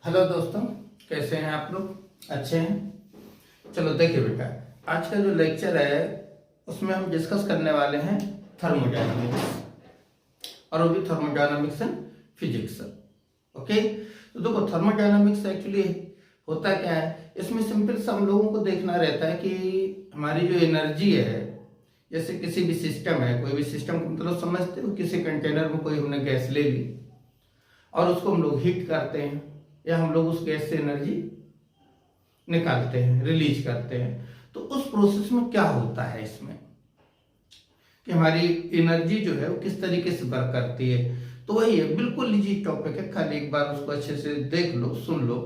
Hello दोस्तों, कैसे हैं आप लोग? अच्छे हैं। चलो देखिए बेटा, आज का जो लेक्चर है उसमें हम डिस्कस करने वाले हैं थर्मोडायनामिक्स, और वो भी थर्मोडायनामिक्स एंड फिजिक्स। ओके, तो देखो थर्मोडायनामिक्स एक्चुअली होता क्या है, इसमें सिंपल सा हम लोगों को देखना रहता है कि हमारी जो एनर्जी है, जैसे किसी भी सिस्टम है, कोई भी सिस्टम को मतलब समझते हो, किसी कंटेनर में कोई हमने गैस ले ली और उसको हम लोग हीट करते हैं, या हम लोग उस गैस से एनर्जी निकालते हैं, रिलीज करते हैं। तो उस प्रोसेस में क्या होता है इसमें कि हमारी एनर्जी जो है वो किस तरीके से वर्क करती है। तो वही है, बिल्कुल इजी टॉपिक है, खाली एक बार उसको अच्छे से देख लो, सुन लो।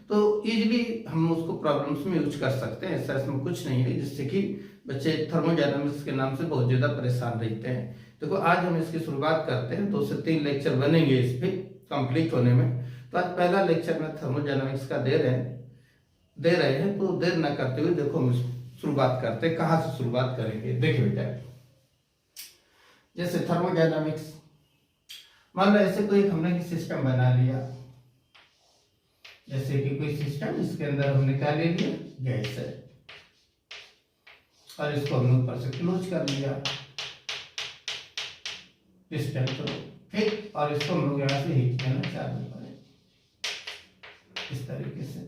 तो इजीली हम उसको प्रॉब्लम्स में यूज कर सकते हैं। ऐसा इसमें कुछ नहीं है जिससे कि बच्चे थर्मोडायनामिक्स के नाम से बहुत ज्यादा परेशान रहते हैं। देखो आज हम इसकी शुरुआत करते हैं, 2 से 3 लेक्चर बनेंगे इस पे कंप्लीट होने में। तो आज पहला लेक्चर में थर्मोडायनामिक्स का दे रहे हैं। तो देर ना करते हुए देखो हम शुरुआत करते हैं। कहाँ से शुरुआत करेंगे? देखिए बेटा, जैसे थर्मोडायनामिक्स, मान लो ऐसे कोई हमने सिस्टम बना लिया, जैसे कि कोई सिस्टम, इसके अंदर हमने क्या ले लिया, गैस है, और इसको हमने ऊपर से क्लोज कर लिया पिस्टन थ्रू, ठीक। और इसको हम लोग यहाँ से हीट करना चालू करें इस तरीके से,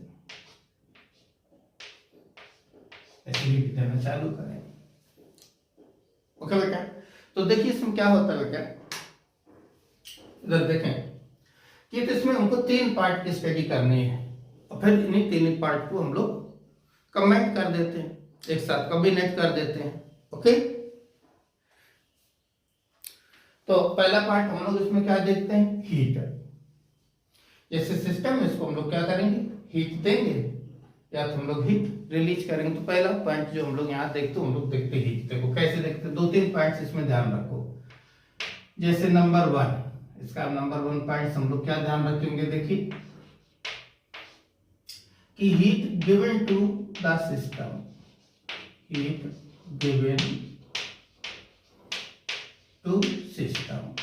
ऐसे हीट करना चालू करें। ओके बेटा, तो देखिए इसमें क्या होता है बेटा, इधर देखें कि तो इसमें हमको 3 पार्ट की स्टडी करनी है, और फिर इन्हीं 3 पार्ट को हम लोग कमेंट कर देते हैं, एक साथ कॉम्बिनेट कर देते हैं। ओके, तो पहला पार्ट हम लोग इसमें क्या देखते हैं, हीट। जैसे सिस्टम, इसको हम लोग क्या करेंगे, हीट देंगे, या तो हम लोग हीट रिलीज करेंगे। तो पहला पॉइंट जो हम लोग यहाँ देखते हैं, हम लोग देखते हीट। देखो कैसे देखते हैं, 2-3 पॉइंट्स इसमें ध्यान रखो। जैसे नंबर 1, इसका नंबर 1 पॉइंट हम लोग क्या ध्यान रखेंगे, देखिए कि heat given to the system, heat given to system.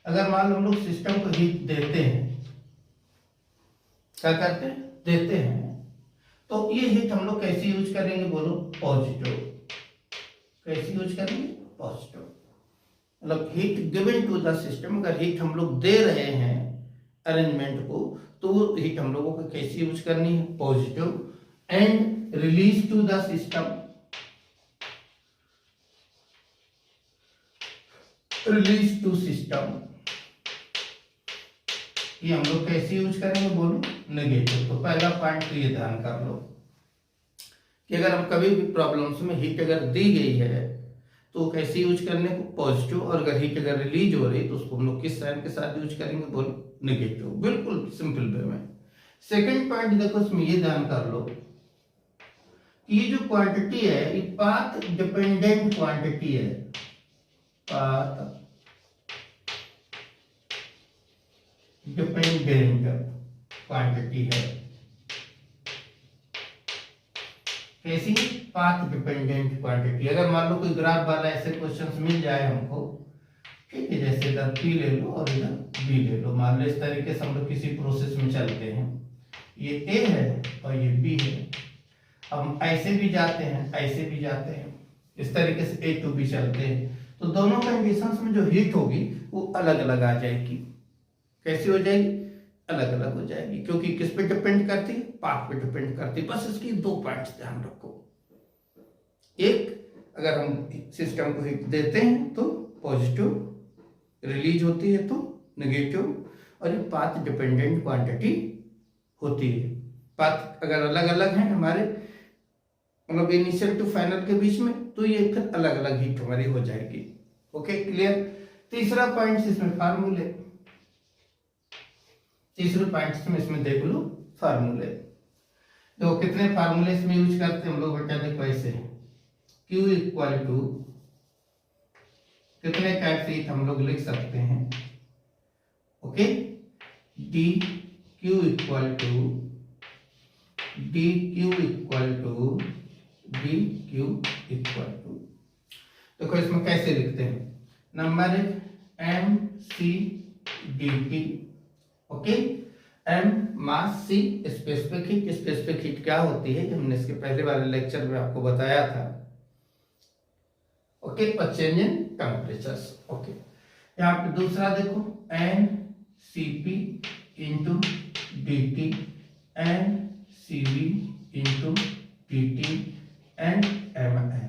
अगर मान लो हम लोग सिस्टम को हीट देते हैं, क्या करते हैं, देते हैं, तो ये हीट हम लोग कैसे यूज करेंगे, बोलो, पॉजिटिव। कैसे यूज करेंगे, पॉजिटिव। मतलब heat given to the system, अगर हीट हम लोग दे रहे हैं अरेंजमेंट को, तो वो हीट हम लोगों को कैसे यूज करनी है, positive. And release to the system, release to system, ये हम लोग कैसे यूज करेंगे, बोलो, नेगेटिव। तो पहला पॉइंट तो ये ध्यान कर लो कि अगर हम कभी भी प्रॉब्लम्स में हीट अगर दी गई है तो कैसे यूज करने को, पॉजिटिव। और अगर हीट अगर रिलीज हो रही है तो उसको हम लोग किस साइन के साथ यूज करेंगे, बोलो, नेगेटिव। बिल्कुल सिंपल वे में। सेकंड पॉइंट देखो, इसमें ये ध्यान कर लो कि ये जो क्वांटिटी है, ये पाथ डिपेंडेंट क्वांटिटी है, पाथ डिपेंडेंट क्वांटिटी है। कैसी, पाथ डिपेंडेंट क्वांटिटी। अगर मान लो कोई ग्राफ वाला ऐसे क्वेश्चंस मिल जाए हमको, ठीक है, जैसे इधर P ले लो और इधर B ले लो, मान लो इस तरीके से हम लोग किसी प्रोसेस में चलते हैं, ये A है और ये B है। हम ऐसे भी जाते हैं, ऐसे भी जाते हैं, इस तरीके से A to B चलते हैं, तो दोनों कंडीशंस में जो हीट होगी वो अलग अलग आ जाएगी। कैसी हो जाएगी, अलग अलग हो जाएगी, क्योंकि किस पे डिपेंड करती है, पाथ पे डिपेंड करती है। बस इसकी 2 पॉइंट्स ध्यान रखो। एक, अगर हम सिस्टम को हीट देते हैं तो पॉजिटिव, रिलीज होती है तो नेगेटिव, और ये पाथ डिपेंडेंट क्वांटिटी होती है। पाथ अगर अलग अलग हैं हमारे, मतलब इनिशियल टू फाइनल के बीच में, तो ये फिर अलग अलग हीट हमारी हो जाएगी। Okay, clear. तीसरा पॉइंट इसमें फार्मूले, तीसरे पॉइंट में इसमें देख लो फार्मूले। तो कितने फार्मूले इसमें यूज करते हैं हम लोग बेटा, देखो ऐसे, Q इक्वल टू, कितने टाइप से हम लोग लिख सकते हैं, okay, D Q equal to D Q equal to D Q equal to. देखो इसमें कैसे लिखते हैं, number M C D T, okay, M mass C specific heat. Specific heat क्या होती है, हमने इसके पहले वाले लेक्चर में आपको बताया था। ओके, और चेंज इन टेम्परेचर्स। ओके, यहाँ पे दूसरा देखो, n c p into d t n c b into d t and m l.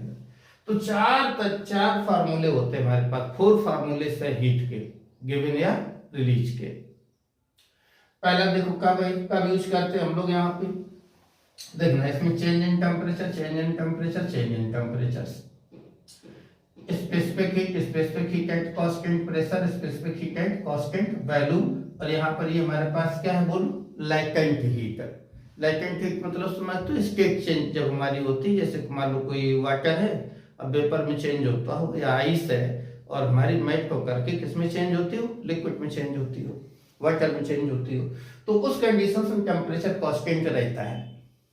तो चार फार्मूले होते हैं हमारे पास, 4 फार्मूले है हीट के, गिवन या रिलीज के। पहला देखो कब यूज करते हैं हम लोग, यहाँ पे देखना इसमें change in temperature, change in temperature, change in temperature. Specific heat at constant pressure, specific heat at constant value. और यहाँ पर ये हमारे पास क्या है बोलो, लैटेंट हीट। लैटेंट हीट मतलब समझ तो स्टेट चेंज जब हमारी होती है, जैसे मान लो कोई वाटर है अब वेपर में चेंज होता हो, या आइस है और हमारी मेल्ट होकर के किस में चेंज होती हो, लिक्विड में चेंज होती हो, वाटर में चेंज होती हो, तो उस कंडीशन में टेम्परेचर कांस्टेंट रहता है।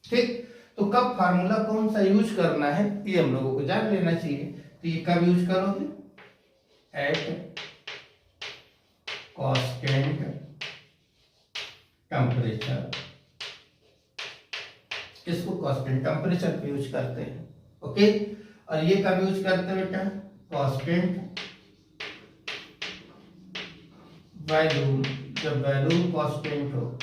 ठीक, तो कब फार्मूला कौन सा यूज करना है ये हम लोगों को जान लेना चाहिए। तो ये कब यूज करोगे, एट कांस्टेंट टेम्परेचर, इसको कांस्टेंट टेम्परेचर पे यूज करते हैं। ओके, और ये कब यूज करते हैं बेटा, कांस्टेंट वैल्यू, जब वैल्यू कांस्टेंट हो।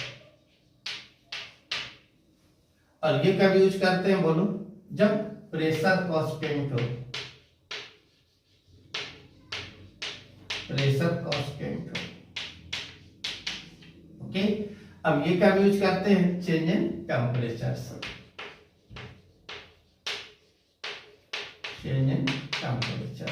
और ये कब यूज करते हैं बोलो, जब प्रेशर कांस्टेंट हो, प्रेशर कांस्टेंट हो। ओके, अब ये कब यूज करते हैं, change in temperature, change in temperature.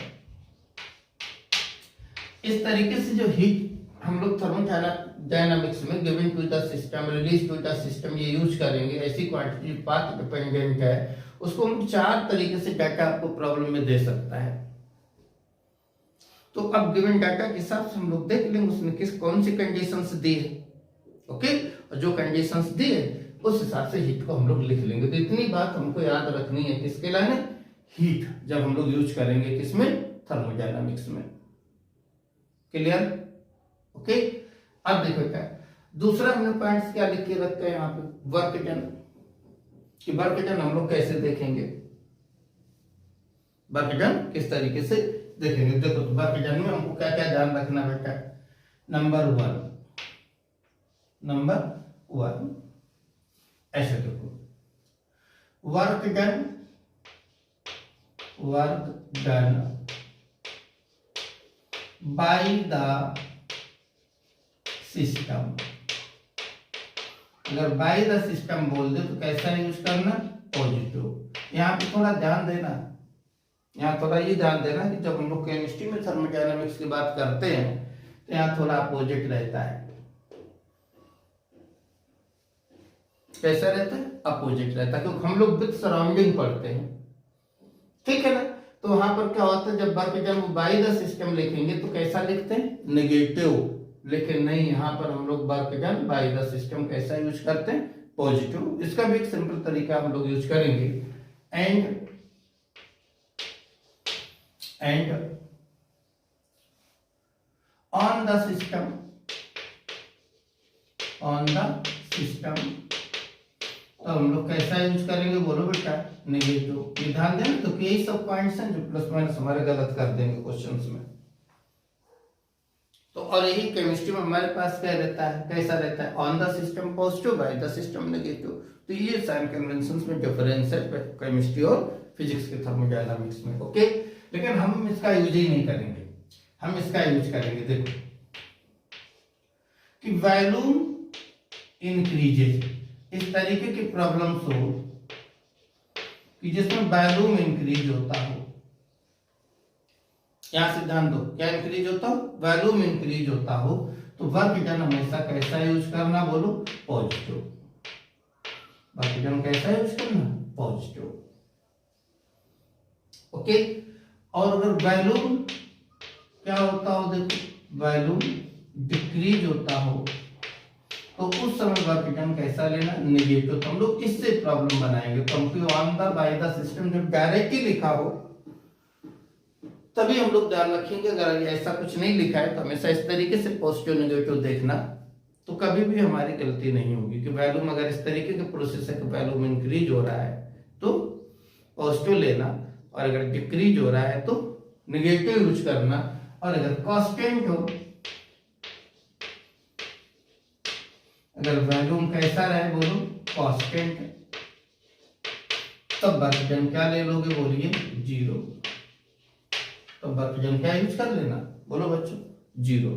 इस तरीके से जो हीट हम लोग थर्मोडायनामिक्स में given to the system, release to the system ये यूज करेंगे, ऐसी क्वांटिटी पाथ डिपेंडेंट है, उसको हम 4 तरीके से डाटा आपको प्रॉब्लम में दे सकता है। तो अब गिवन डाटा के हिसाब से हम लोग देख लेंगे उसने कौन सी कंडीशंस दी है। ओके, और जो कंडीशंस दी है उस हिसाब से हीट को हम लोग लिख लेंगे। तो इतनी बात हमको याद रखनी है, किसके लाने, हीट जब हम लोग यूज करेंगे किसमें, थर्मोडायनामिक्स में। क्लियर? ओके, अब देखो क्या दूसरा हमने पॉइंट्स क्या लिख के रखते हैं यहाँ पे, वर्क डन। कि वर्क डन हम लोग कैसे देखेंगे, वर्क डन किस तरीके से देखेंगे। देखो तो वर्क डन में हमको क्या क्या ध्यान रखना बेटा, नंबर वन ऐसे देखो, work done by the system. अगर बाय द सिस्टम बोल दे तो कैसा यूज करना, पॉजिटिव। यहाँ पे थोड़ा ध्यान देना, यहाँ थोड़ा ये ध्यान देना कि जब हम लोग केमिस्ट्री में थर्मोडायनामिक्स की बात करते हैं तो यहाँ थोड़ा अपोजिट रहता है। कैसा रहता है, अपोजिट रहता है, क्योंकि हम लोग विद सराउंडिंग पढ़ते हैं। ठीक है ना, तो वहां पर क्या होता है, जब work done by the system लिखेंगे तो कैसा लिखते हैं, नेगेटिव। लेकिन नहीं, यहाँ पर हम लोग work done by the system कैसा यूज करते हैं, पॉजिटिव। इसका भी एक सिंपल तरीका हम लोग यूज करेंगे, एंड ऑन द सिस्टम तो हम लोग कैसा यूज करेंगे बोलो बेटा, नेगेटिव। ये ध्यान देना, तो यही सब पॉइंट्स हैं जो प्लस माइनस हमारे गलत कर देंगे क्वेश्चंस में। तो और यही केमिस्ट्री में हमारे पास क्या रहता है, कैसा रहता है, on the system positive, by the system negative. तो ये साइन कन्वेंशंस में डिफरेंस है केमिस्ट्री और फिजिक्स के थर्मोडायनामिक्स में। ओके, लेकिन हम इसका यूज ही नहीं करेंगे, हम इसका यूज करेंगे देखो कि वॉल्यूम इंक्रीजेज। इस तरीके की प्रॉब्लम्स हो कि जिसमें वॉल्यूम इंक्रीज होता हो, यहां से ध्यान दो, क्या इंक्रीज होता हो, वॉल्यूम इंक्रीज होता हो, तो वर्क डन हमेशा कैसा यूज करना बोलो, पॉजिटिव। वर्क डन कैसा यूज करना, पॉजिटिव। ओके, और अगर वॉल्यूम क्या होता हो, देखो वॉल्यूम डिक्रीज होता हो तो उस समय वर्क डन कैसा लेना, नेगेटिव। तो हम लोग इससे प्रॉब्लम बनाएंगे, क्योंकि on the by the system जब डायरेक्टली लिखा हो तभी हम लोग ध्यान रखेंगे। अगर ऐसा कुछ नहीं लिखा है तो हमेशा इस तरीके से पॉजिटिव नेगेटिव देखना तो कभी भी हमारी गलती नहीं होगी कि वैल्यूम अगर इस तरीके के प्रोसेस है कि वैल्यूम इंक्रीज हो रहा है तो पॉजिटिव लेना, और अगर डिक्रीज हो रहा है तो निगेटिव यूज करना, और अगर कांस्टेंट हो, अगर वैल्यूम कैसा रहे बोलो कांस्टेंट, तब वर्क डन क्या ले लोगे बोलिए 0। तो वर्क डन क्या यूज कर लेना बोलो बच्चों 0।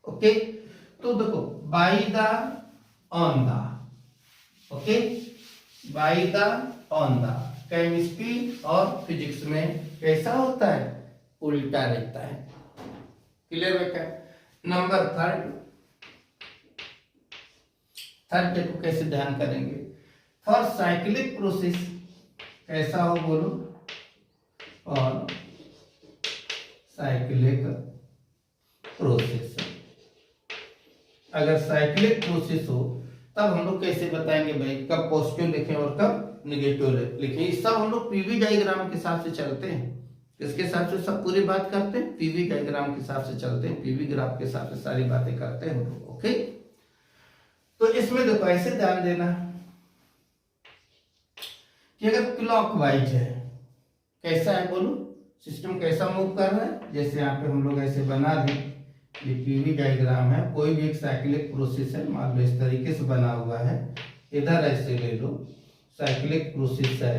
ओके, तो देखो by the on the, okay by the on the chemistry और फिजिक्स में कैसा होता है उल्टा रहता है। क्लियर बेटा। नंबर थर्ड देखो कैसे ध्यान करेंगे। फॉर साइक्लिक प्रोसेस कैसा हो बोलो, और साइक्लिक प्रोसेस, अगर साइक्लिक प्रोसेस हो तब हम लोग कैसे बताएंगे भाई कब पॉजिटिव लिखें और कब निगेटिव लिखें। ये सब हम लोग पीवी डायग्राम के हिसाब से चलते हैं। किसके हिसाब से सब पूरी बात करते हैं, पीवी डायग्राम के हिसाब से चलते हैं, पीवी ग्राफ के हिसाब से सारी बातें करते हैं हम लोग। ओके, तो इसमें देखो ऐसे ध्यान देना कि अगर क्लॉकवाइज है कैसा है बोलो, सिस्टम कैसा मूव कर रहा है, जैसे यहाँ पे हम लोग ऐसे बना दें, ये पीवी डायग्राम है, कोई भी एक साइक्लिक प्रोसेस है, मान लो इस तरीके से बना हुआ है, इधर ऐसे ले लो साइक्लिक प्रोसेस है,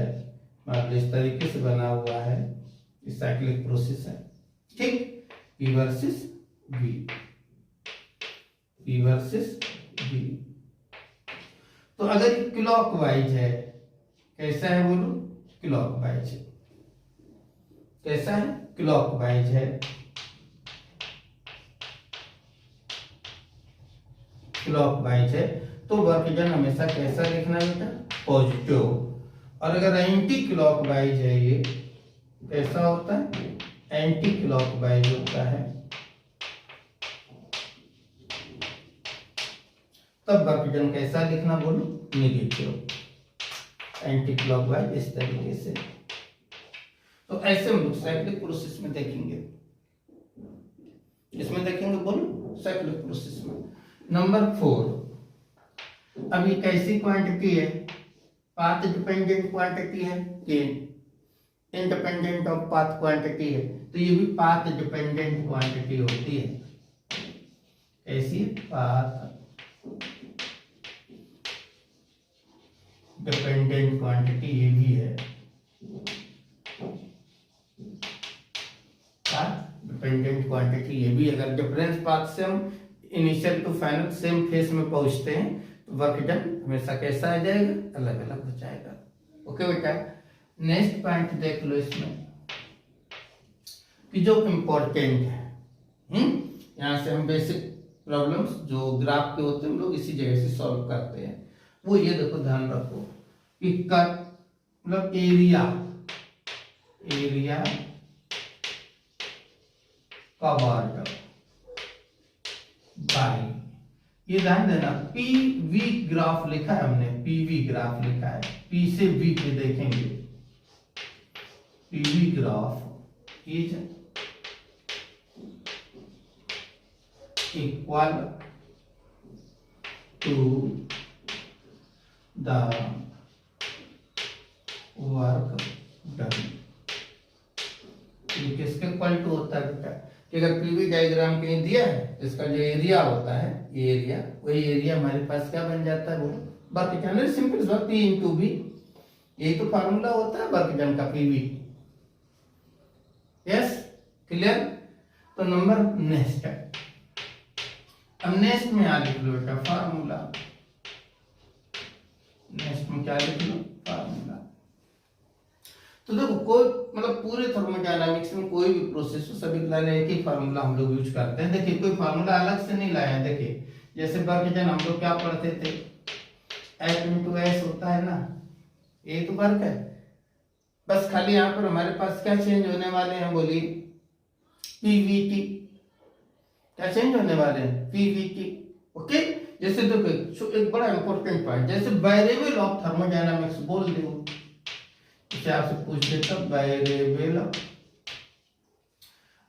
मान लो इस तरीके से बना हुआ है, ये साइक्लिक प्रोसेस है, ठीक, p versus v, p versus v. तो अगर ये क्लॉकवाइज है कैसा है बोलो, क्लॉकवाइज है, कैसा है क्लॉकवाइज है, क्लॉकवाइज है, तो वर्क डन हमेशा कैसा लिखना है बेटा पॉजिटिव। और अगर एंटी क्लॉकवाइज है ये कैसा होता है, एंटी क्लॉकवाइज होता है, तब वर्क डन कैसा लिखना बोलो नेगेटिव, एंटी क्लॉकवाइज इस तरीके से। तो ऐसे हम लोग साइक्लिक प्रोसेस में देखेंगे, इसमें देखेंगे बोलो साइक्लिक प्रोसेस में। नंबर 4, अब ये कैसी क्वांटिटी है, पाथ डिपेंडेंट क्वांटिटी है कि इंडिपेंडेंट ऑफ पाथ क्वांटिटी है, तो ये भी पाथ डिपेंडेंट क्वांटिटी होती है। ऐसी पाथ डिपेंडेंट क्वांटिटी ये भी है, पाथ डिपेंडेंट क्वांटिटी ये भी। अगर डिफरेंस पाथ से हम initial to final same phase में पहुंचते हैं तो वर्क डन हमेशा कैसा आ जाएगा, अलग अलग हो जाएगा। ओके बेटा, नेक्स्ट पॉइंट देख लो इसमें कि जो इम्पोर्टेंट है, यहां से हम बेसिक प्रॉब्लम्स जो ग्राफ के होते हैं हम लोग इसी जगह से सॉल्व करते हैं। वो ये देखो ध्यान रखो कि मतलब एरिया कवर्ड बाय, ये ध्यान देना पीवी ग्राफ लिखा है हमने, पीवी ग्राफ लिखा है, पी से वी पे देखेंगे, PV graph is equal to the work done. ये किसके इक्वल टू होता है बेटा कि अगर पीवी डायग्राम कहीं दिया है इसका जो एरिया होता है, ये एरिया, वही एरिया हमारे पास क्या बन जाता है वो वर्क डन। सिंपल सा पी इंटू वी, यही तो फार्मूला होता है वर्क डन का, पीवी। Yes, clear. तो नंबर नेक्स्ट है, अब नेक्स्ट में आ लिख लो बेटा फार्मूला, नेक्स्ट में क्या लिख लो फार्मूला। तो देखो कोई मतलब पूरे थर्मोडायनामिक्स में कोई भी प्रोसेस हो सभी के लिए एक ही फार्मूला हम लोग यूज करते हैं। देखिए कोई फार्मूला अलग से नहीं लाए हैं। देखिए जैसे वर्क डन हम लोग क्या पढ़ते थे, F इंटू एस होता है ना, ये तो वर्क है। बस खाली यहाँ पर हमारे पास क्या चेंज होने वाले हैं बोलिए, पीवीटी, क्या चेंज होने वाले हैं पीवीटी। ओके, जैसे देखो एक बड़ा इंपॉर्टेंट पॉइंट, जैसे वेरिएबल ऑफ थर्मोडायनामिक्स बोल दो, इसे आपसे पूछ लेता वेरिएबल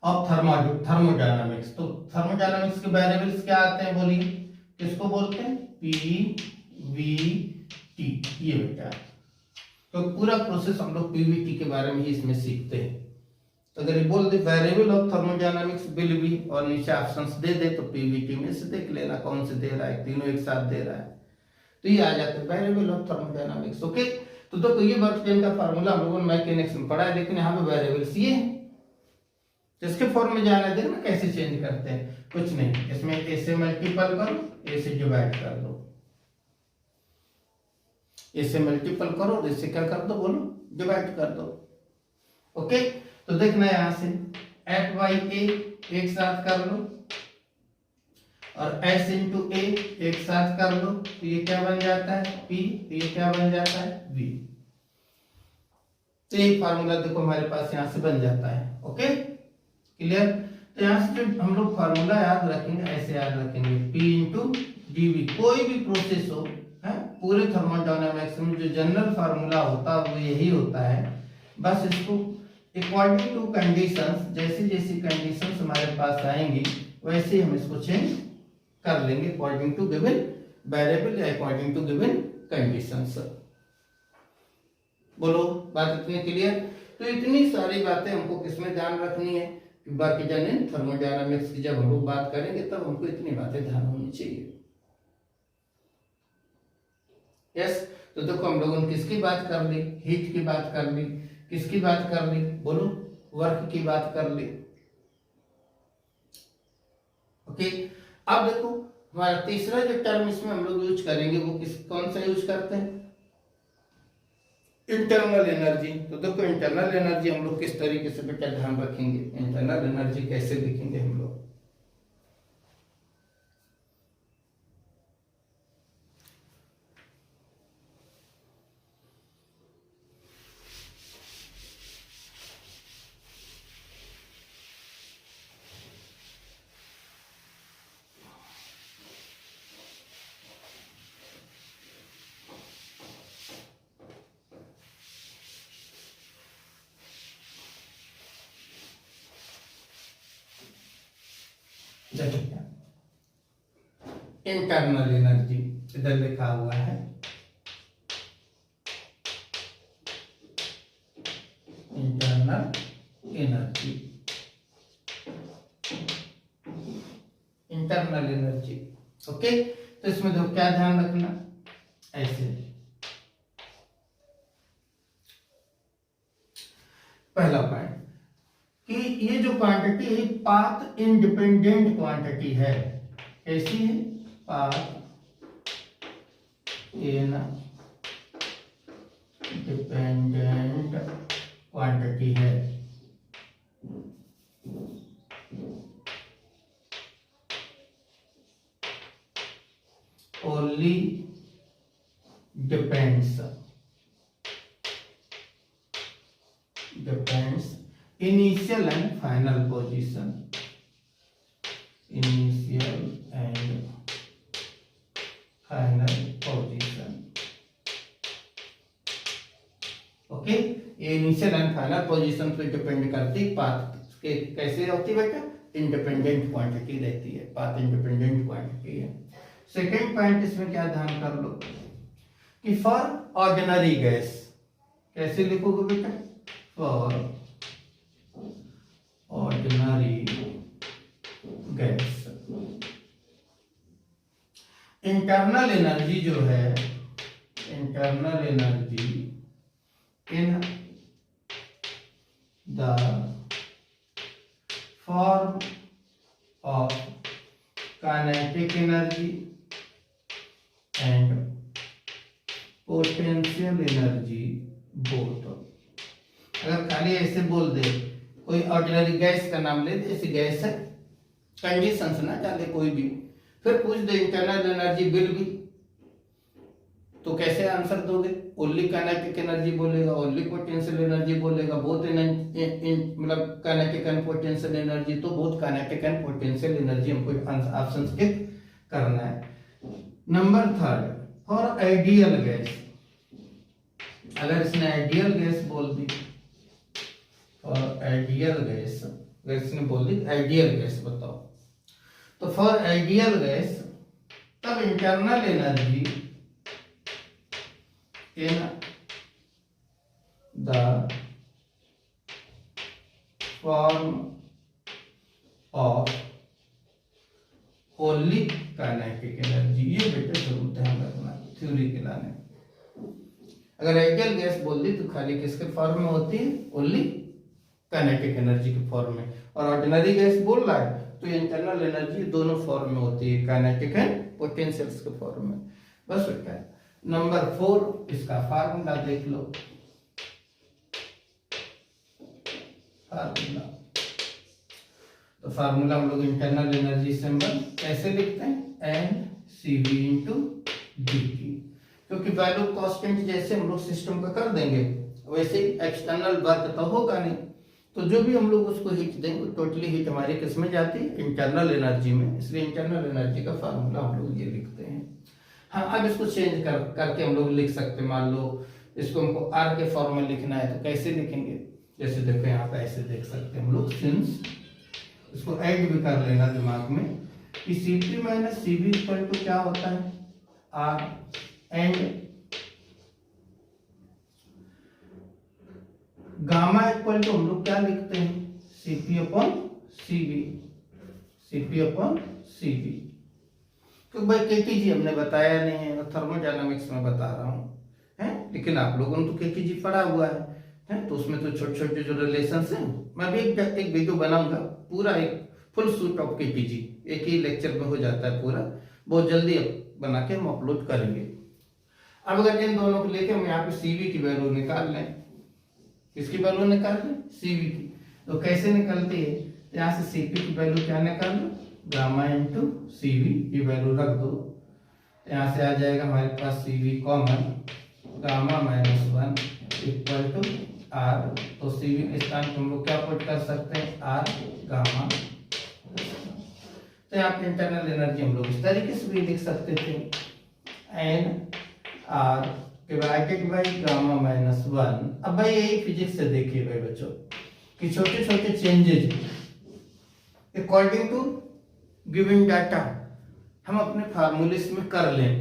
ऑफ थर्मोडायनामिक्स। तो थर्मोडायनामिक्स के वेरिएबल्स क्या आते हैं बोलिए, किसको बोलते हैं, पी वी टी, ये बेटा। तो पूरा प्रोसेस हम लोग पीवीटी के बारे में ही इसमें सीखते हैं। तो अगर ये बोल दे variable of thermodynamics will be और नीचे ऑप्शंस दे दे तो पीवीटी में से देख लेना कौन से दे रहा है, तीनों एक साथ दे रहा है तो ये आ जाता है वेरिएबल ऑफ थर्मोडायनामिक्स। ओके, तो देखो ये वर्क डन का फार्मूला हम लोगों ने मैकेनिक्स में पढ़ा है, लेकिन यहाँ पे वेरिएबल्स ये है। इसके फॉर्म में जाना देर में कैसे चेंज करते हैं, कुछ नहीं, इसमें ए से मल्टीपल करो, ए से डिवाइड कर दो, ए से मल्टीपल करो और इससे क्या कर दो, बोलो डिवाइड कर दो। ओके, तो देखना यहां से एफ बाई ए एक साथ कर लो और एस इंटू ए एक साथ कर लो, तो ये क्या बन जाता है पी, तो ये क्या बन जाता है वी। तो एक फार्मूला देखो हमारे पास यहां से बन जाता है। Okay clear. तो यहां से जो हम लोग फार्मूला याद रखेंगे, ऐसे याद रखेंगे पी इंटू डीवी। कोई भी प्रोसेस हो है पूरे थर्मोडायनामिक्स में जो जनरल फार्मूला होता है वो यही होता है, बस इसको अकॉर्डिंग टू कंडीशंस, जैसी जैसी कंडीशंस हमारे पास आएंगी वैसे हम इसको चेंज कर लेंगे अकॉर्डिंग टू गिवन वेरिएबल या अकॉर्डिंग टू गिवन कंडीशंस। बोलो बात इतनी क्लियर। तो इतनी सारी बातें हमको किसमें ध्यान रखनी है कि बाकी जाने थर्मोडायनामिक्स की जब हम लोग बात करेंगे तब हमको इतनी बातें ध्यान होनी चाहिए। यस, तो देखो हम लोगों ने किसकी बात कर ली, हीट की बात कर ली, किसकी बात कर ली, बोलो वर्क की बात कर ली। ओके, अब देखो हमारा तीसरा जो टर्म इसमें हम लोग यूज करेंगे वो कौन सा यूज करते हैं, इंटरनल एनर्जी। तो देखो इंटरनल एनर्जी हम लोग किस तरीके से बेटा ध्यान रखेंगे, इंटरनल एनर्जी कैसे लिखेंगे हम लोग। इंटरनल एनर्जी इधर लिखा हुआ है, internal energy, internal energy. Okay, तो इसमें देखो क्या ध्यान रखना, ऐसे पहला पॉइंट कि ये जो क्वांटिटी है पाथ इंडिपेंडेंट क्वांटिटी है। कैसी है, पाथ इंडिपेंडेंट क्वांटिटी है। Only depends initial and final position, initial and final position. Okay, ये इनिशियल एंड फाइनल पोजीशन पे डिपेंड करती पाथ के कैसे होती है बेटा, इंडिपेंडेंट क्वांटिटी रहती है, पाथ इंडिपेंडेंट क्वांटिटी है। सेकेंड पॉइंट इसमें क्या ध्यान कर लो कि फॉर ऑर्डिनरी गैस कैसे लिखोगे बेटा, for ordinary gas internal energy जो है, internal energy in the form of kinetic energy and potential energy both. अगर खाली ऐसे बोल दे, कोई ऑर्डिनरी गैस का नाम ले दे, ऐसी गैस है, कंडीशंस ना डाले कोई भी, फिर पूछ दे इंटरनल एनर्जी विल बी, तो कैसे आंसर दोगे, ओनली काइनेटिक एनर्जी बोलेगा, ओनली पोटेंशियल एनर्जी बोलेगा, बोथ मतलब काइनेटिक एंड पोटेंशियल एनर्जी, तो both kinetic and potential energy हमको ऑप्शन टिक करना है। Number third, for ideal gas, अगर इसने आइडियल गैस बोल दी, फॉर आइडियल गैस अगर इसने बोल दी आइडियल गैस बताओ, तो फॉर आइडियल गैस तब internal energy in the form of only kinetic energy, ये बेटे जरूर ध्यान रखना थ्योरी के लाने। अगर आइडियल गैस बोल दी तो खाली किसके फॉर्म में होती है, ओनली काइनेटिक एनर्जी के फॉर्म में, और ऑर्डिनरी गैस बोल रहा है तो इंटरनल एनर्जी दोनों फॉर्म में होती है, काइनेटिक एंड पोटेंशियल्स के फॉर्म में। बस बेटा नंबर 4 इसका फार्मूला देख लो। फार्मूला, तो फार्मूला हम लोग इंटरनल एनर्जी सिंबल कैसे लिखते हैं, NCV इंटू dt, क्योंकि वैल्यू कांस्टेंट जैसे हम लोग सिस्टम का कर देंगे वैसे ही एक्सटर्नल वर्क तो होगा नहीं, तो जो भी हम लोग उसको हीट देंगे टोटली हीट हमारी किस में जाती है, इंटरनल एनर्जी में, इसलिए इंटरनल एनर्जी का फार्मूला हम लोग ये लिखते हैं। हाँ अब इसको चेंज करके हम लोग लिख सकते हैं, मान लो इसको हमको R के फॉर्म में लिखना है तो कैसे लिखेंगे, जैसे देखो यहाँ पे ऐसे देख सकते हैं हम लोग, सिंस इसको ऐड भी कर लेना दिमाग में कि Cp माइनस Cv इक्वल टू क्या होता है, R, and gamma equal to हम लोग क्या लिखते हैं, Cp upon Cv, Cp upon Cv। तो भाई केटीजी हमने बताया नहीं है, थर्मोडायनामिक्स में बता रहा हूँ है, लेकिन आप लोगों ने तो केटीजी पढ़ा हुआ है, तो उसमें तो छोटे छोटे जो रिलेशंस हैं, मैं भी एक वीडियो बनाऊंगा पूरा, एक फुल सूट ऑफ केटीजी एक ही लेक्चर में हो जाता है पूरा, बहुत जल्दी बना के हम अपलोड करेंगे। अब अगर इन दोनों को लेके हम यहाँ पे Cv की वैल्यू निकाल लें, किसकी वैल्यू निकाल लें, Cv की, तो कैसे निकलती है, यहाँ से Cp की वैल्यू क्या निकाल लो, गामा इंटू Cv की वैल्यू रख दो, यहाँ से आ जाएगा हमारे पास Cv common, gamma minus 1 equal to R, तो Cv के स्थान पर हम लोग क्या पुट कर सकते हैं, R गामा। तो यहाँ पे इंटरनल एनर्जी हम लोग इस तरीके से भी लिख सकते थे, NR divided by gamma minus 1। अब भाई यही फिजिक्स से देखिए भाई बच्चों कि छोटे छोटे changes according to given data हम अपने फार्मूले में कर लें,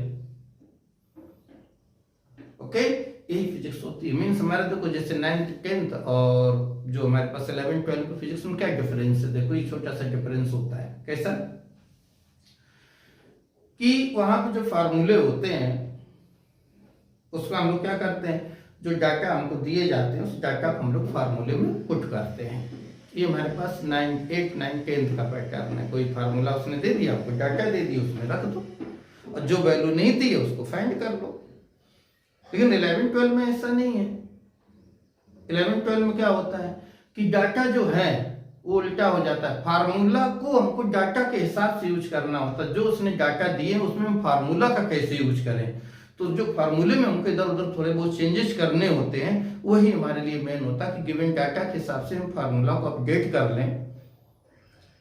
ओके, यही फिजिक्स होती है। मीन्स हमारे देखो जैसे 9th 10th और जो हमारे पास 11 12 की फिजिक्स में क्या डिफरेंस है, देखो ये छोटा सा डिफरेंस होता है, कैसा कि वहां पे जो फार्मूले होते हैं उसको हम लोग क्या करते हैं, जो डाटा हमको दिए जाते हैं उस डाटा को हम लोग फार्मूले में पुट करते हैं। ये हमारे पास 9 8 9 10th का पैटर्न है, कोई फार्मूला उसने दे दिया, आपको डाटा दे दिया, उसमें रख दो, और जो वैल्यू नहीं दी है उसको फाइंड कर लो। लेकिन 11 12 में ऐसा नहीं है। 11 12 में क्या होता है कि डाटा जो है वो उल्टा हो जाता है, फार्मूला को हमको डाटा के हिसाब से यूज करना होता है, जो उसने डाटा दिए उसमें हम फार्मूला का कैसे यूज करें, तो जो फार्मूले में हमको इधर उधर थोड़े बहुत चेंजेस करने होते हैं वही हमारे लिए मेन होता है कि गिवन डाटा के हिसाब से हम फार्मूला को अपडेट कर लें,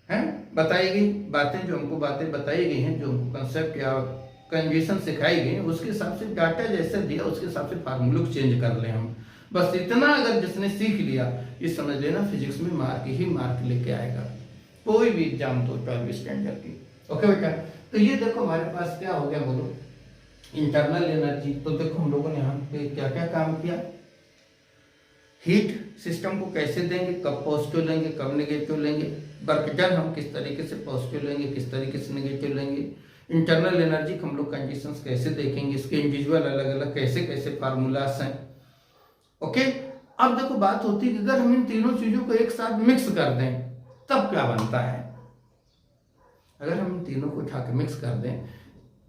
हैं बताई गई बातें, जो हमको बातें बताई गई हैं, जो कंसेप्ट या कन्वेंशन सिखाई गई उसके हिसाब से डाटा जैसे दिया उसके हिसाब से फार्मूले को चेंज कर लें हम, बस इतना अगर जिसने सीख लिया ये समझ लेना फिजिक्स में मार्क ही मार्क लेके आएगा, कोई भी एग्जाम तो 12वीं स्टैंडर्ड की। ओके बेटा, तो ये देखो हमारे पास क्या हो गया, बोलो इंटरनल एनर्जी। तो देखो हम लोगों ने यहाँ पे क्या क्या काम किया, हीट सिस्टम को कैसे देंगे, कब पॉजिटिव लेंगे कब नेगेटिव लेंगे, वर्क डन हम किस तरीके से पॉजिटिव लेंगे किस तरीके से नेगेटिव लेंगे, इंटरनल एनर्जी हम लोग कंडीशंस कैसे देखेंगे, इसके इंडिविजुअल अलग अलग कैसे कैसे फार्मूलास हैं। ओके, अब देखो बात होती है कि अगर हम इन तीनों चीजों को एक साथ मिक्स कर दें तब क्या बनता है, अगर हम इन तीनों को उठा के मिक्स कर दें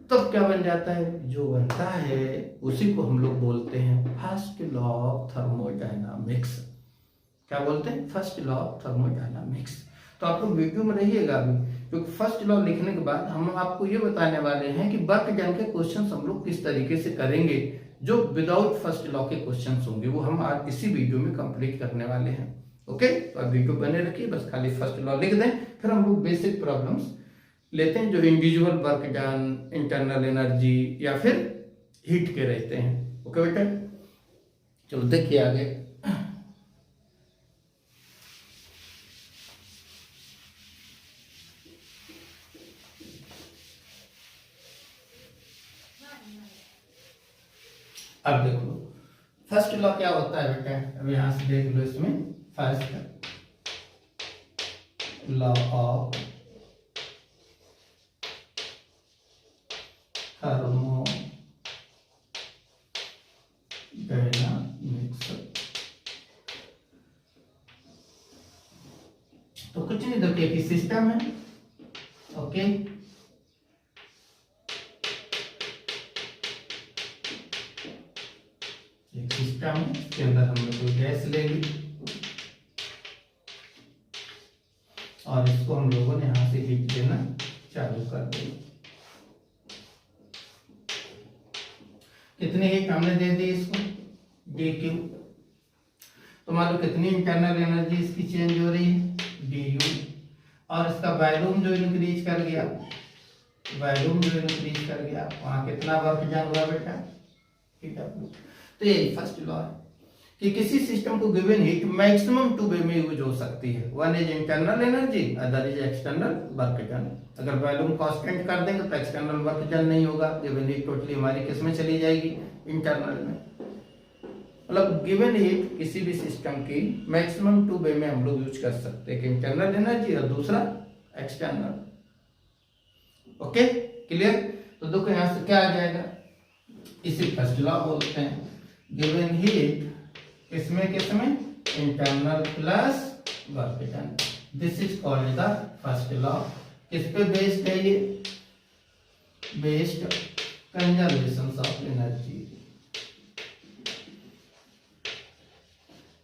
तब क्या बन जाता है, जो बनता है उसी को हम लोग बोलते हैं फर्स्ट लॉ ऑफ थर्मोडायनामिक्स। क्या बोलते हैं, फर्स्ट लॉ ऑफ थर्मोडायनामिक्स। तो आप लोग वीडियो में रहिएगा अभी, क्योंकि फर्स्ट लॉ लिखने के बाद हम आपको ये बताने वाले हैं कि वर्क डन के क्वेश्चंस हम लोग किस तरीके से करेंगे, जो विदाउट फर्स्ट लॉ के क्वेश्चंस होंगे वो हम आज इसी वीडियो में कंप्लीट करने वाले हैं। ओके, तो आप वीडियो बने रखिए, बस खाली फर्स्ट लॉ लिख दें, फिर हम लोग बेसिक प्रॉब्लम्स लेते हैं जो individual work done, internal energy या फिर हीट के रहते हैं। ओके बेटा, चलो देखिए आगे। अब देख लो फर्स्ट लॉ क्या होता है बेटा, अब यहां से देख लो, इसमें फर्स्ट लॉ ऑफ थर्मोडायनामिक्स। तो कुछ नहीं, देखिए कि सिस्टम है, ओके, एक सिस्टम है, इसके अंदर हम लोग कोई गैस लेंगे और इसको हम लोगों ने यहां से हीट देना चालू कर देंगे। कितनी हीट हमने दे दी इसको, dq। तो मान लो कितनी इंटरनल एनर्जी इसकी चेंज हो रही है, du। और इसका वॉल्यूम जो इंक्रीज कर गया, वहां कितना वर्क डन हुआ बेटा, तो ये फर्स्ट लॉ है कि किसी सिस्टम को गिवन हीट मैक्सिमम 2 वे में यूज हो सकती है। One is internal energy, other is external work done. अगर वॉल्यूम कांस्टेंट कर देंगे तो एक्सटर्नल वर्क डन नहीं होगा, गिवन हीट टोटली हमारी किस में चली जाएगी, इंटरनल में। मतलब गिवन हीट किसी भी सिस्टम की मैक्सिमम 2 वे में हम लोग यूज कर सकते हैं, इंटरनल एनर्जी और दूसरा एक्सटर्नल। Okay, clear. तो देखो यहां से क्या आ जाएगा, इसी फर्स्ट लॉ बोलते हैं, गिवन हीट किसमें internal plus work done, this is called the first law. किस पे बेस्ड है ये, based conservation of energy,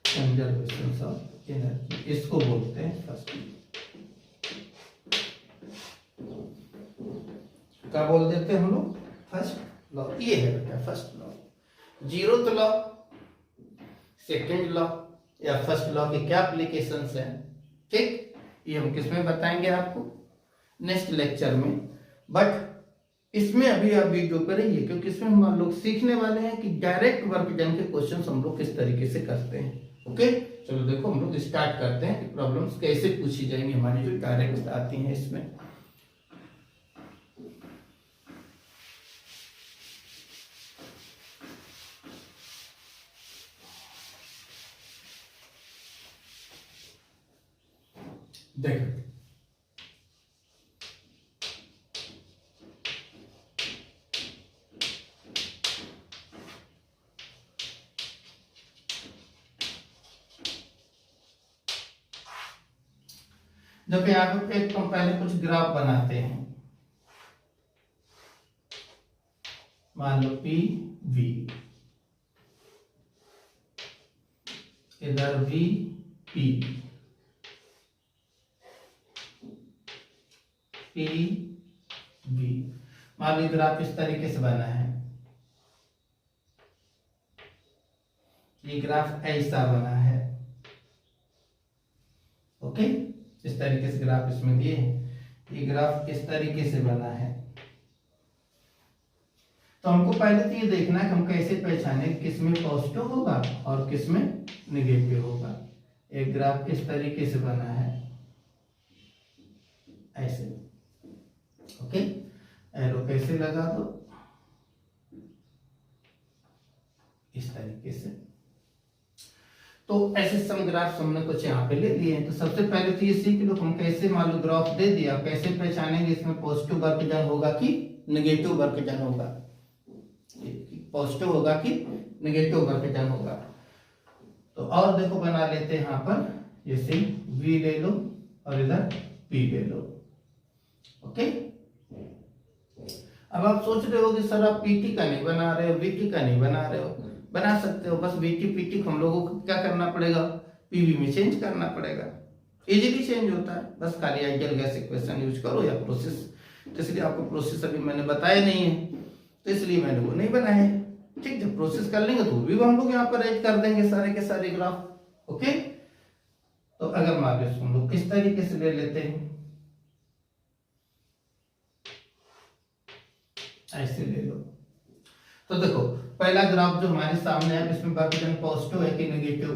conservation of energy, इसको बोलते हैं फर्स्ट। क्या बोल देते हैं हम लोग, फर्स्ट लॉ। ये है बेटा first law. Zeroth law, second law या फर्स्ट लॉ के क्या एप्लीकेशंस हैं, ठीक, ये हम किसमें बताएंगे आपको नेक्स्ट लेक्चर में। बट इसमें अभी आप वीडियो करेंगे क्योंकि इसमें हम लोग सीखने वाले हैं कि डायरेक्ट वर्क डन के क्वेश्चंस हम लोग किस तरीके से करते हैं। ओके, चलो देखो हम लोग स्टार्ट करते हैं कि प्रॉब्लम्स कैसे पूछी जाएंगी हमारी जो डायरेक्ट आती हैं इसमें। देखो देखो यहाँ पे एक हम पहले कुछ ग्राफ बनाते हैं, मान लो पी वी, इधर वी पी, पी वी। मान लो ग्राफ इस तरीके से बना है, ये ग्राफ ऐसा बना है, ओके, इस तरीके से ग्राफ इसमें दिए हैं, ये ग्राफ इस तरीके से बना है। तो हमको पहले तो ये देखना है कि हम कैसे पहचाने किसमें पॉजिटिव होगा और किसमें नेगेटिव होगा। एक ग्राफ इस तरीके से बना है ऐसे, ओके, एरो कैसे लगा दो, इस तरीके से। तो ऐसे सम ग्राफ हमने कुछ यहाँ पे ले लिए हैं। तो सबसे पहले तो ये सीख लो हम कैसे, मान लो ग्राफ दे दिया, कैसे पहचानेंगे इसमें पॉजिटिव वर्क डन होगा कि नेगेटिव वर्क डन होगा, पॉजिटिव होगा कि नेगेटिव वर्क डन होगा। तो और देखो बना लेते हैं यहाँ पर, जैसे V ले लो और इधर P ले लो, ओके। अब आप सोच रहे हो कि सर आप PT का नहीं बना रहे हो, VT का नहीं बना रहे हो, बना सकते हो, बस VT PT को हम लोगों को क्या करना पड़ेगा, PV में चेंज करना पड़ेगा, इजीली चेंज होता है, बस खाली आइडियल गैस इक्वेशन यूज करो या प्रोसेस। तो इसलिए आपको प्रोसेस अभी मैंने बताया नहीं है, तो इसलिए मैंने वो नहीं बनाया है, ठीक। जब प्रोसेस कर लेंगे तो भी हम लोग यहाँ पर ऐड कर देंगे सारे के सारे ग्राफ, ओके। तो अगर मान लो हम लोग किस तरीके से ले लेते हैं, ऐसे ले लो। तो देखो पहला ग्राफ जो हमारे सामने है, इसमें वर्क डन पॉजिटिव है कि नेगेटिव,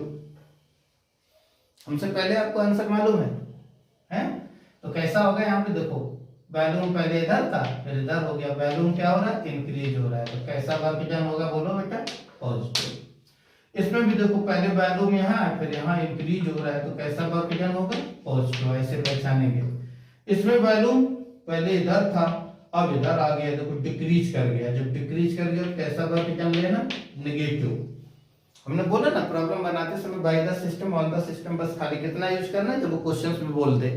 हमसे पहले आपको आंसर मालूम है? तो कैसा होगा, यहाँ पे देखो वॉल्यूम पहले इधर था फिर इधर हो गया, वॉल्यूम क्या हो रहा है, इंक्रीज हो रहा है, तो कैसा वर्क डन होगा बोलो बेटा, इसमें भी देखो पहले वैल्यूम यहाँ है, फिर यहाँ इंक्रीज हो रहा है, तो कैसा वर्क डन होगा, पॉजिटिव, ऐसे पहचानेंगे। इसमें वैल्यूम पहले इधर था, अब इधर आ गया, देखो डिक्रीज कर गया, जब डिक्रीज कर गया तो कैसा वर्क डन लेना, नेगेटिव। हमने बोला ना प्रॉब्लम बनाते समय by the system on the system बस खाली कितना यूज करना है, जब वो क्वेश्चंस में बोल दे,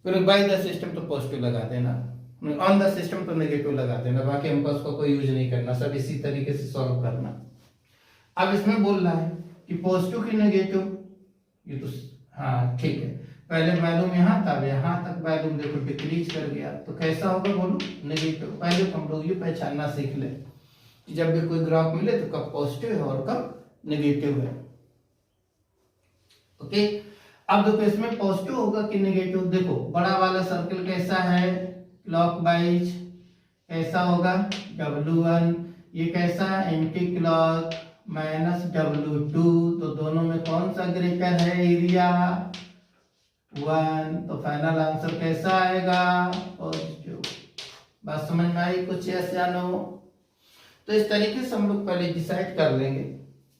फिर बाय द सिस्टम तो पॉजिटिव लगा देना, ऑन द सिस्टम तो नेगेटिव लगा देना, बाकी हमको उसको कोई यूज नहीं करना, सब इसी तरीके से सॉल्व करना। अब इसमें बोल रहा है कि पॉजिटिव की नेगेटिव, ये तो हाँ ठीक है, पहले वैल्यूम यहाँ था, यहाँ तक वैल्यूम देखो डिक्रीज कर गया, तो कैसा होगा बोलो, नेगेटिव। पहले हम लोग ये पहचानना सीख ले कि जब भी कोई ग्राफ मिले तो कब पॉजिटिव है और कब नेगेटिव है। ओके, अब देखो इसमें पॉजिटिव होगा कि नेगेटिव, देखो बड़ा वाला सर्कल कैसा है, क्लॉकवाइज, कैसा होगा W1, ये कैसा है एंटी क्लॉक, -W2, तो दोनों में कौन सा ग्रेटर है एरिया, 1, तो फाइनल आंसर कैसा आएगा, पॉजिटिव। बात समझ में आई कुछ, यस या नो? तो इस तरीके से हम लोग पहले डिसाइड कर लेंगे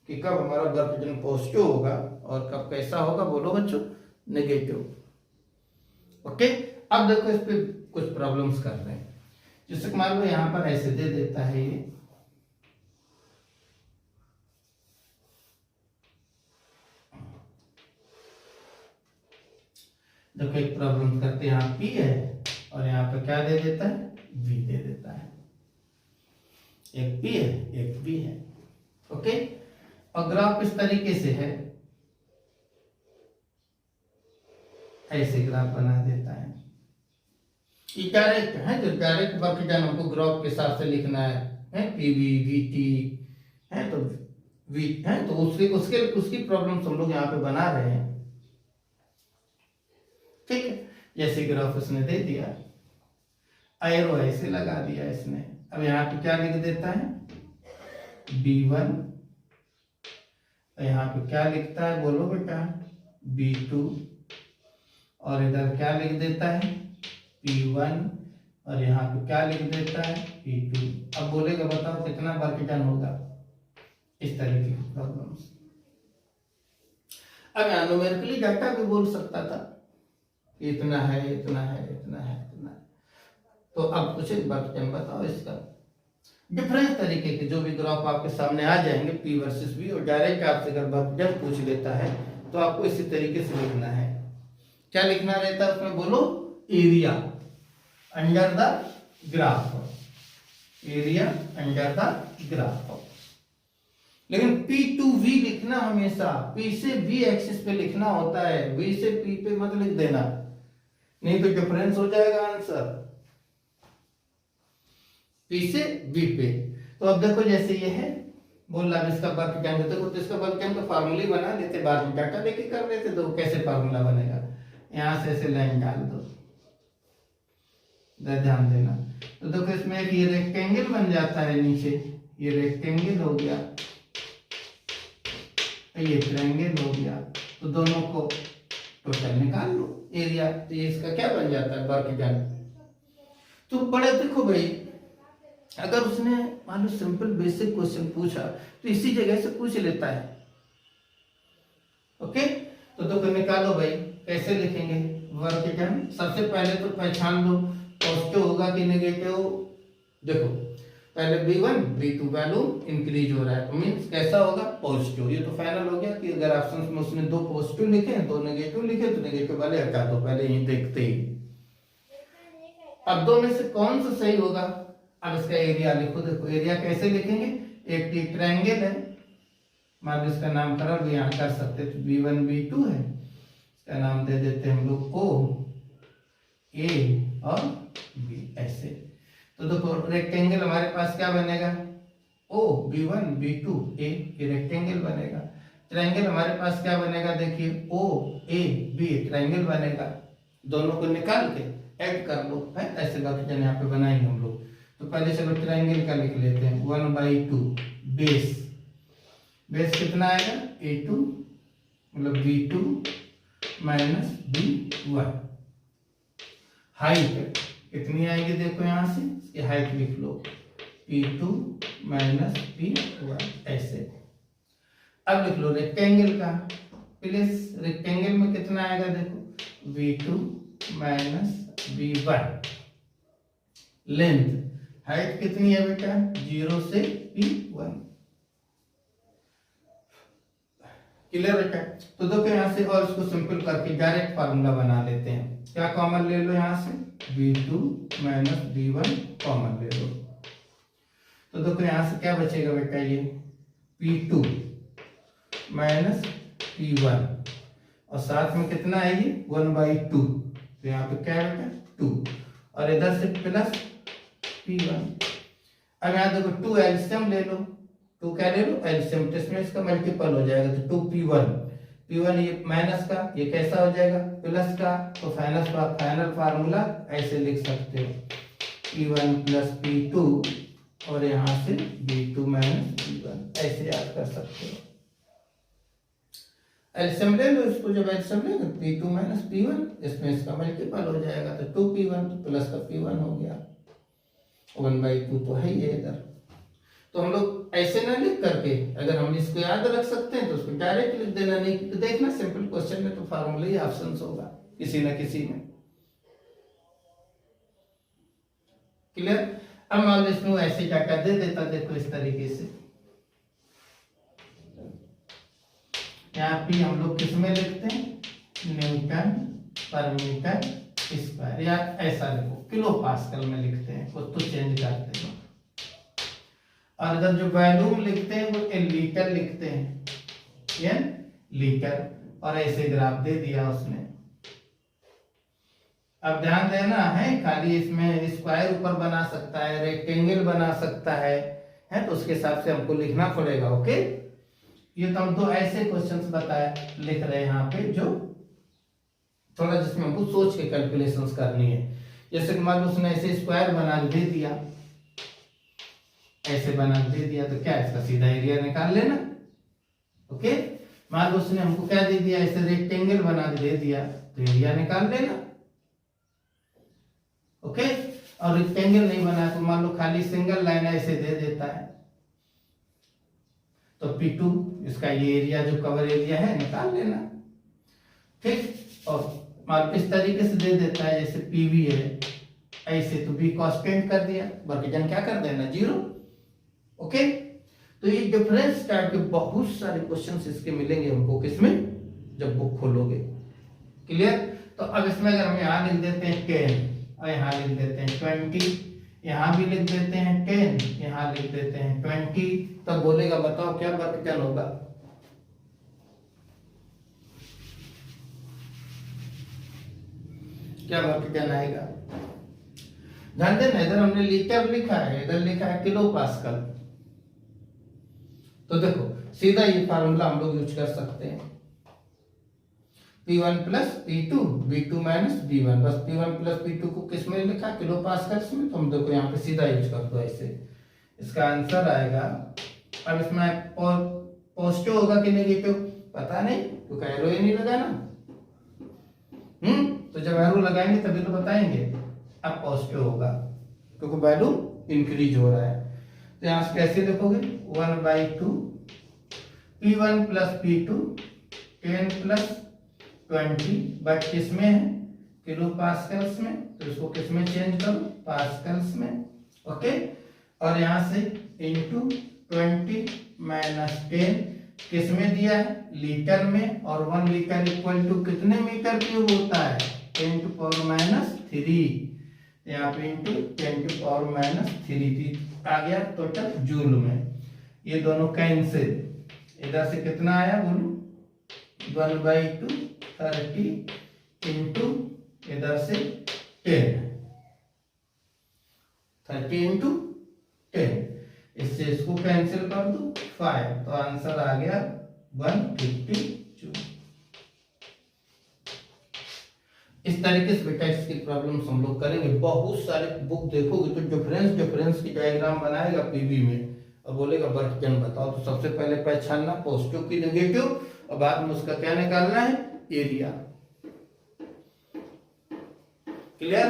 कि कब हमारा वर्क डन पॉजिटिव होगा और कब कैसा होगा, बोलो बच्चों, नेगेटिव। ओके, अब देखो इस पे कुछ प्रॉब्लम्स कर रहे हैं, जैसे मान लो यहाँ पर ऐसे दे देता है ये, देखो एक प्रॉब्लम करते हैं, यहाँ P है और यहाँ पे क्या दे देता है, V दे देता है, एक P है एक V है। ओके, और ग्राफ इस तरीके से है, ऐसे ग्राफ बना देता है, ये डायरेक्ट है, जो डायरेक्ट वर्क डन हमको ग्राफ के हिसाब से लिखना है PV VT है, तो V है, तो उसकी प्रॉब्लम्स हम लोग यहाँ पे बना रहे हैं। ठीक है, जैसे ग्राफ उसने दे दिया, एरो ऐसे लगा दिया इसने, अब यहाँ पे क्या लिख देता है, B1, यहाँ पे क्या लिखता है बोलो बेटा, B2, और इधर क्या लिख देता है, P1, और यहाँ पे क्या लिख देता है, P2। अब बोलेगा बताओ कितना वर्क डन होगा, इस तरीके की प्रॉब्लम्स। अब यहाँ न्यूमेरिकली डाटा भी बोल सकता था, इतना है इतना है इतना है इतना है, तो अब कुछ वर्क डन बताओ इसका। डिफरेंट तरीके के जो भी ग्राफ आपके सामने आ जाएंगे P वर्सेस V, और डायरेक्ट आपसे अगर वर्क डन पूछ लेता है तो आपको इसी तरीके से लिखना है। क्या लिखना रहता है उसमें बोलो, area under the graph, area under the graph. लेकिन P टू V लिखना हमेशा P से V एक्सिस पे लिखना होता है, V से P पे मत लिख देना, नहीं तो डिफरेंस हो जाएगा आंसर, P से V पे। तो अब देखो जैसे ये है, बोल रहा है इसका वर्क डन होता है, तो इसका वर्क डन का फार्मूला बना लेते, बाद में डाटा लेके कर लेते, तो कैसे फार्मूला बनेगा, यहाँ से ऐसे लाइन डाल दो, ध्यान देना। तो देखो इसमें एक ये रेक्टेंगल बन जाता है, नीचे ये रेक्टेंगल हो गया, ये ट्रायंगल हो गया, तो दोनों को टोटल निकाल लो एरिया, तो ये इसका क्या बन जाता है, वर्क डन। तो बड़े देखो भाई, अगर उसने मान लो सिंपल बेसिक क्वेश्चन पूछा तो इसी जगह से पूछ लेता है। ओके, तो देखो निकालो भाई, कैसे लिखेंगे वर्क डन। सबसे पहले तो पहचान लो पॉजिटिव होगा कि नेगेटिव। देखो पहले B1 B2 वैल्यू इंक्रीज हो रहा है, तो मींस कैसा होगा, पॉजिटिव। ये तो फाइनल हो गया कि अगर ऑप्शंस में उसने दो पॉजिटिव लिखे दो नेगेटिव लिखे, तो नेगेटिव वाले हटा दो, पहले यही देखते ही। अब दो में से कौन सा सही होगा, अब इसका एरिया लिखो। देखो एरिया कैसे लिखेंगे, एक ट्रायंगल है, मान लो इसका नामकरण भी यहाँ कर सकते, तो B1 B2 है, इसका नाम दे देते हैं हम लोग O A और B, ऐसे। तो देखो रेक्टेंगल हमारे पास क्या बनेगा, O B1 B2 A, ये रेक्टेंगल बनेगा। ट्रायंगल हमारे पास क्या बनेगा, देखिए O A B, ट्रायंगल बनेगा। दोनों को निकाल के ऐड कर लो, है ऐसे वर्क डन यहाँ पे बनाएंगे हम लोग। तो पहले चलो ट्रायंगल का लिख लेते हैं, 1/2 बेस, बेस कितना आएगा A2 मतलब B2 माइनस B1। हाइट कितनी आएगी, देखो यहाँ से इसकी हाइट लिख लो, P2 माइनस P1, ऐसे। अब लिख लो रेक्टेंगल का। प्लीज रेक्टेंगल में कितना आएगा देखो, V2 minus V1। Length, height कितनी है बेटा, 0 से P1। क्लियर बेटा। तो देखो यहाँ से और इसको सिंपल करके डायरेक्ट फार्मूला बना लेते हैं। क्या कॉमन ले लो यहाँ से, V2 माइनस V1 कॉमन ले लो। तो देखो यहाँ से क्या बचेगा बेटा, ये P2 माइनस P1 और साथ में कितना है ये 1/2। तो यहाँ पे क्या है बेटा 2 और इधर से प्लस P1। अब यहाँ देखो 2 एलसीएम ले लो, 2 क्या ले लो एलसीएम, तो इसमें इसका मल्टीपल हो जाएगा तो 2P1 ये माइनस का, ये कैसा हो जाएगा प्लस का। तो फाइनल फार्मूला ऐसे लिख सकते हो, P1 प्लस P2 और यहाँ से V2 माइनस P1, ऐसे याद कर सकते हो। एलसीएम ले लो इसको, जब एलसीएम लेंगे P2 माइनस P1, इसमें इसका मल्टीपल हो जाएगा तो 2P1 तो प्लस का P1 हो गया, 1/2 तो है ही है इधर। तो हम लोग ऐसे ना लिख करके, अगर हम इसको याद रख सकते हैं तो उसको डायरेक्ट लिख देना, नहीं तो देखना सिंपल क्वेश्चन में तो फार्मूला ही ऑप्शंस होगा किसी ना किसी में। क्लियर। अब मान लो इसमें ऐसे क्या कर दे देता, देखो इस तरीके से, यहाँ पे हम लोग किस में लिखते हैं, न्यूटन पर मीटर स्क्वायर, या ऐसा लिखो किलो पास्कल में लिखते हैं, कुछ तो चेंज करते हैं। और अगर जो वॉल्यूम लिखते हैं वो लीटर लिखते हैं, ये लीटर, और ऐसे ग्राफ दे दिया उसने। अब ध्यान देना है, खाली इसमें स्क्वायर ऊपर बना सकता है, रेक्टेंगल बना सकता है तो उसके हिसाब से हमको लिखना पड़ेगा। ओके, ये तो हम तो ऐसे क्वेश्चंस बताए लिख रहे हैं यहाँ पे, जो थोड़ा जिसमें हमको सोच के कैलकुलेशंस करनी है। जैसे कि मान लो उसने ऐसे स्क्वायर बना के दे दिया, ऐसे बना के दे दिया, तो क्या इसका सीधा एरिया निकाल लेना। ओके, मान लो उसने हमको क्या दे दिया, ऐसे रेक्टेंगल बना के दे दिया तो एरिया निकाल लेना। ओके, और रेक्टेंगल नहीं बना तो मान लो खाली सिंगल लाइन ऐसे दे देता है तो P2 इसका ये एरिया जो कवर एरिया है निकाल लेना। ठीक, और मान इस तरीके से दे देता है जैसे PV है ऐसे, तो B कांस्टेंट कर दिया, वर्गीजन क्या कर देना 0। ओके, तो ये डिफरेंस टाइप के बहुत सारे क्वेश्चंस इसके मिलेंगे हमको किसमें, जब बुक खोलोगे। क्लियर। तो अब इसमें अगर हम यहाँ लिख देते हैं 10 और यहाँ लिख देते हैं 20, यहाँ भी लिख देते हैं 10, यहाँ लिख देते हैं 20, तब बोलेगा बताओ क्या वर्गीजन होगा। क्या वर्गीजन आएगा, ध्यान देना, इधर हमने लीटर लिखा है, इधर लिखा है किलो पास्कल। तो देखो सीधा ये फार्मूला हम लोग यूज कर सकते हैं, P1 plus P2 V2 minus V1, बस P1 प्लस P2 को किस में लिखा, किलो पास्कल्स में। तो हम देखो यहाँ पे सीधा यूज कर दो ऐसे, इसका आंसर आएगा। अब इसमें पॉजिटिव होगा कि नेगेटिव पता नहीं, क्योंकि एरो ही नहीं लगा ना। तो जब एरो लगाएंगे तभी तो बताएंगे। अब पॉजिटिव होगा क्योंकि वैल्यू इंक्रीज हो रहा है। तो यहाँ से कैसे लिखोगे 1/2 P1 plus P2 10 plus 20, but किसमें है किलो पास्कल्स में, तो इसको किसमें चेंज करो पास्कल्स में। ओके, और यहाँ से इंटू 20 माइनस 10 किसमें दिया है लीटर में, और 1 लीटर इक्वल टू कितने मीटर क्यूब होता है 10 टू पावर माइनस 3, यहाँ पे इंटू 10 टू पावर माइनस 3 आ गया टोटल जूल में। ये दोनों कैंसिल, इधर से कितना आया बोलो 1/2 30 इंटू इधर से 10, 30 इंटू 10, इससे इसको कैंसिल कर दो 5, तो आंसर आ गया 152। इस तरीके से बेटा इसकी प्रॉब्लम्स हम लोग करेंगे। बहुत सारे बुक देखोगे तो डिफरेंस की डायग्राम बनाएगा पीवी में और बोलेगा वर्गीजन बताओ। तो सबसे पहले पहचानना पॉजिटिव की नेगेटिव, और बाद में उसका क्या निकालना है एरिया। क्लियर।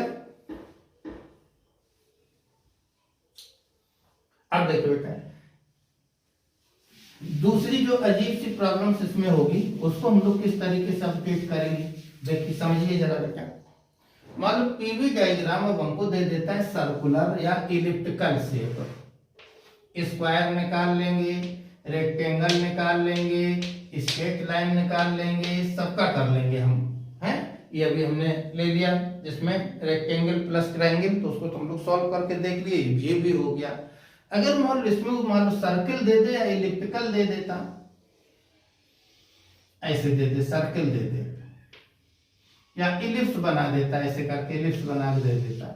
अब देखो बेटा दूसरी जो अजीब सी प्रॉब्लम्स इसमें होगी उसको हम लोग किस तरीके से अपडेट करेंगे, देखिए समझिए जरा बेटा। मान लो पीवी डायग्राम अब हमको दे देता है सर्कुलर या इलिप्टिकल शेप, स्क्वायर निकाल लेंगे, रेक्टेंगल निकाल लेंगे, स्ट्रेट लाइन निकाल लेंगे, सबका कर लेंगे हम, हैं। ये अभी हमने ले लिया, जिसमें रेक्टेंगल प्लस ट्रायंगल, तो उसको तो हम लोग सॉल्व करके देख लिए, ये भी हो गया। अगर मान लो इसमें मान लो सर्कल दे दे या इलिप्टिकल दे देता, ऐसे दे दे, सर्कल दे दे या इलिप्स बना देता, ऐसे करके इलिप्स बना के दे देता,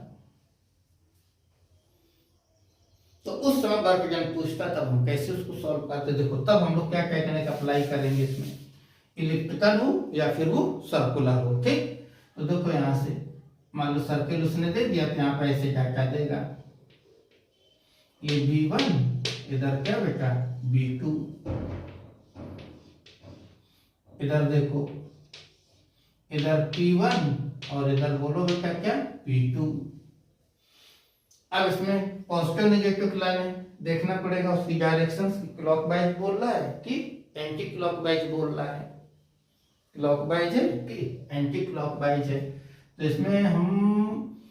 तो उस समय वर्कजन पूछता, तब हम कैसे उसको सॉल्व करते। देखो तब हम लोग क्या टेक्निक अप्लाई करेंगे इसमें, इलिप्टिकल हो या फिर वो सर्कुलर हो, ठीक। तो देखो यहां से मान लो सर्कल उसने दे दिया, तो यहाँ पर ऐसे डाटा देगा, ये B1, इधर क्या बेटा B2, इधर देखो इधर P1 और इधर बोलो बेटा क्या P2। अब इसमें पॉजिटिव नेगेटिव लाइन देखना पड़ेगा, उसकी डायरेक्शन क्लॉकवाइज बोल रहा है कि एंटी क्लॉकवाइज बोल रहा है, क्लॉकवाइज है कि एंटी क्लॉकवाइज है, तो इसमें हम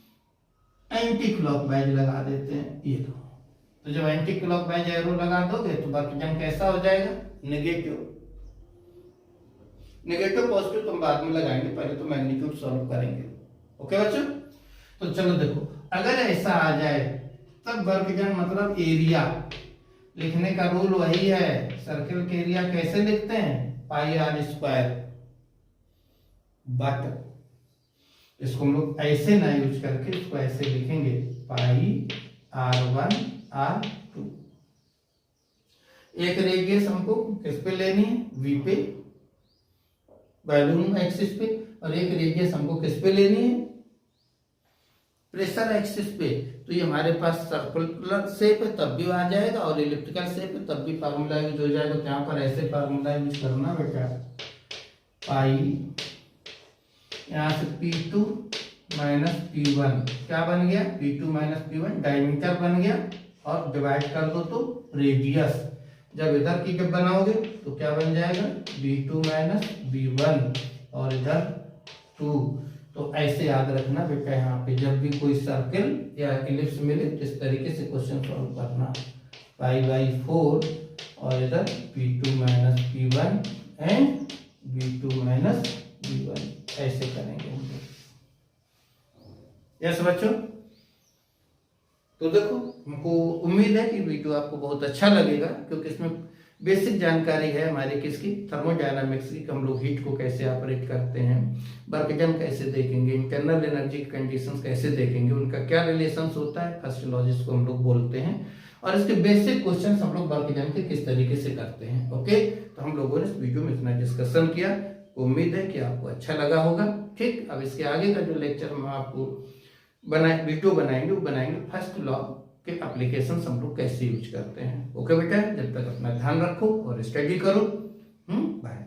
एंटी क्लॉकवाइज लगा देते हैं, ये लो। तो जब एंटी क्लॉकवाइज एरो लगा दोगे तो वर्कजन कैसा हो जाएगा, नेगेटिव। नेगेटिव पॉजिटिव तो हम बाद में लगाएंगे, पहले तो मैग्नीट्यूड सॉल्व करेंगे। ओके बच्चों, तो चलो देखो अगर ऐसा आ जाए तब वर्कजन मतलब एरिया लिखने का रूल वही है, सर्कल के एरिया कैसे लिखते हैं, पाई आर स्क्वायर, बट इसको हम लोग ऐसे ना यूज करके इसको ऐसे लिखेंगे, पाई R1 R2। एक रेडियस हमको किस पे लेनी है, V पे, वॉल्यूम एक्सिस पे, और एक रेडियस हमको किस पे लेनी है, प्रेशर एक्सिस पे। तो ये हमारे पास सर्कुलर शेप है तब भी आ जाएगा, और इलिप्टिकल शेप है तब भी फार्मूला यूज हो जाएगा। तो यहाँ पर ऐसे फार्मूला यूज करना बेटा, पाई यहाँ से P2 माइनस P1 क्या बन गया, P2 माइनस P1 डायमीटर बन गया, और डिवाइड कर दो तो रेडियस। जब इधर की जब बनाओगे तो क्या बन जाएगा, B2 माइनस B1 और इधर 2। तो ऐसे याद रखना बेटा, यहाँ पे जब भी कोई सर्कल या इलिप्स मिले तो इस तरीके से क्वेश्चन सॉल्व करना, पाई बाई 4 और इधर P2 minus P1 and B2 minus B1, ऐसे करेंगे हम लोग। यस बच्चों, तो देखो हमको उम्मीद है कि वीडियो आपको बहुत अच्छा लगेगा, क्योंकि इसमें बेसिक जानकारी है हमारी किसकी, थर्मोडायनामिक्स की, हम लोग हीट को कैसे ऑपरेट करते हैं, वर्कजन कैसे देखेंगे, इंटरनल एनर्जी कंडीशंस कैसे देखेंगे, उनका क्या रिलेशंस होता है, फर्स्ट लॉ जिसको हम लोग बोलते हैं, और इसके बेसिक क्वेश्चंस हम लोग वर्कजन के किस तरीके से करते हैं। ओके, तो हम लोगों ने इस वीडियो में इतना डिस्कशन किया, उम्मीद है कि आपको अच्छा लगा होगा। ठीक, अब इसके आगे का जो लेक्चर हम आपको वीडियो बनाएंगे, वो बनाएंगे फर्स्ट लॉ के एप्लीकेशन हम लोग कैसे यूज करते हैं। ओके बेटा, जब तक अपना ध्यान रखो और स्टडी करो। बाय।